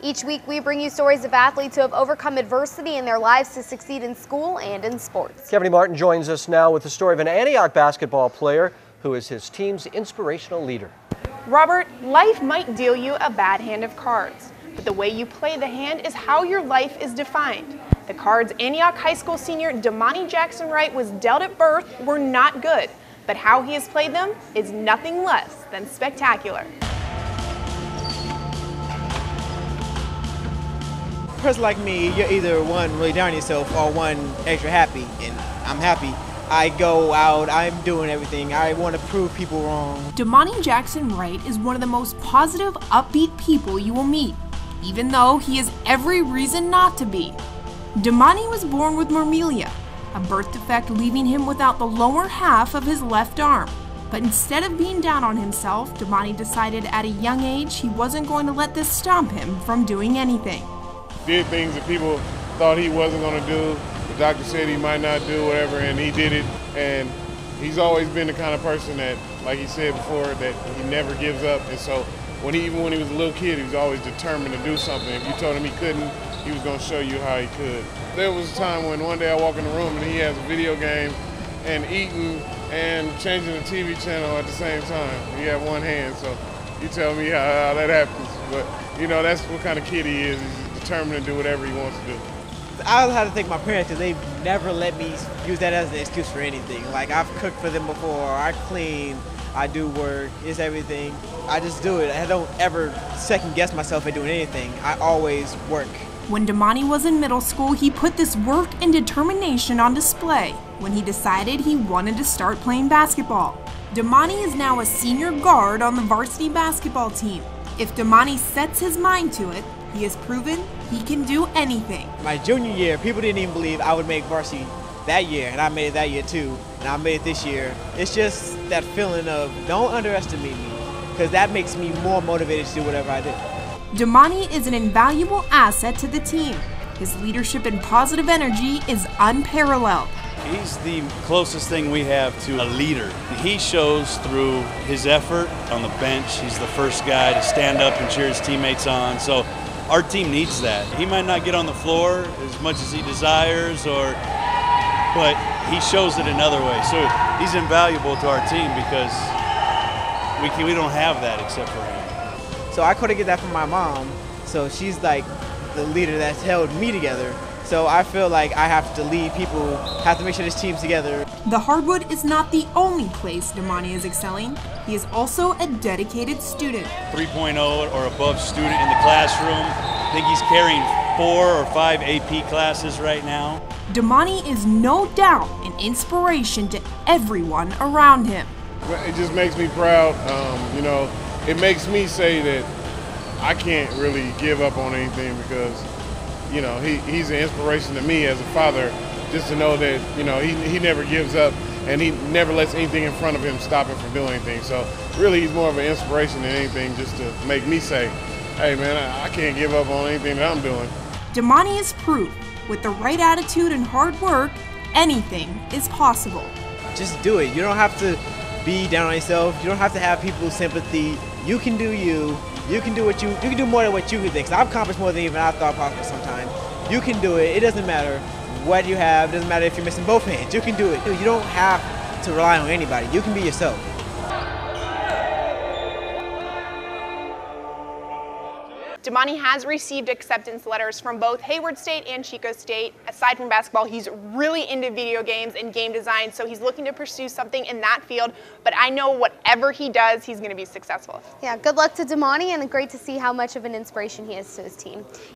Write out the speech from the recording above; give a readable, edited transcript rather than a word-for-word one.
Each week, we bring you stories of athletes who have overcome adversity in their lives to succeed in school and in sports. Kevin Martin joins us now with the story of an Antioch basketball player who is his team's inspirational leader. Robert, life might deal you a bad hand of cards, but the way you play the hand is how your life is defined. The cards Antioch High School senior Damani Jackson Wright was dealt at birth were not good, but how he has played them is nothing less than spectacular. A person like me, you're either one really down on yourself or one extra happy, and I'm happy. I go out, I'm doing everything. I want to prove people wrong. Damani Jackson Wright is one of the most positive, upbeat people you will meet, even though he has every reason not to be. Damani was born with mormelia, a birth defect leaving him without the lower half of his left arm. But instead of being down on himself, Damani decided at a young age he wasn't going to let this stop him from doing anything. Did things that people thought he wasn't going to do. The doctor said he might not do whatever, and he did it. And he's always been the kind of person that, like he said before, that he never gives up. And so even when he was a little kid, he was always determined to do something. If you told him he couldn't, he was going to show you how he could. There was a time when one day I walk in the room and he has a video game and eating and changing the TV channel at the same time. He had one hand, so you tell me how that happens. But, you know, that's what kind of kid he is. He's determined to do whatever he wants to do. I had to thank my parents because they've never let me use that as an excuse for anything. Like, I've cooked for them before, I clean, I do work, it's everything. I just do it. I don't ever second guess myself at doing anything. I always work. When Damani was in middle school, he put this work and determination on display when he decided he wanted to start playing basketball. Damani is now a senior guard on the varsity basketball team. If Damani sets his mind to it, he has proven he can do anything. My junior year, people didn't even believe I would make varsity that year, and I made it that year too, and I made it this year. It's just that feeling of don't underestimate me, because that makes me more motivated to do whatever I do. Damani is an invaluable asset to the team. His leadership and positive energy is unparalleled. He's the closest thing we have to a leader. He shows through his effort on the bench. He's the first guy to stand up and cheer his teammates on. So our team needs that. He might not get on the floor as much as he desires, but he shows it in other ways. So he's invaluable to our team because we don't have that except for him. So I couldn't get that from my mom. So she's like the leader that's held me together. So I feel like I have to lead people, have to make sure this team's together. The Hardwood is not the only place Damani is excelling. He is also a dedicated student. 3.0 or above student in the classroom. I think he's carrying 4 or 5 AP classes right now. Damani is no doubt an inspiration to everyone around him. It just makes me proud. You know, it makes me say that I can't really give up on anything because, you know, he's an inspiration to me as a father, just to know that, you know, he never gives up and he never lets anything in front of him stop him from doing anything. So really he's more of an inspiration than anything, just to make me say, hey man, I can't give up on anything that I'm doing. Damani is proof. With the right attitude and hard work, anything is possible. Just do it. You don't have to be down on yourself. You don't have to have people's sympathy. You can do you. You can do what you can do more than what you can think. I've accomplished more than even I thought possible sometimes. You can do it. It doesn't matter what you have. It doesn't matter if you're missing both hands. You can do it. You don't have to rely on anybody. You can be yourself. Damani has received acceptance letters from both Hayward State and Chico State. Aside from basketball, he's really into video games and game design, so he's looking to pursue something in that field. But I know whatever he does, he's going to be successful. Yeah, good luck to Damani, and great to see how much of an inspiration he is to his team.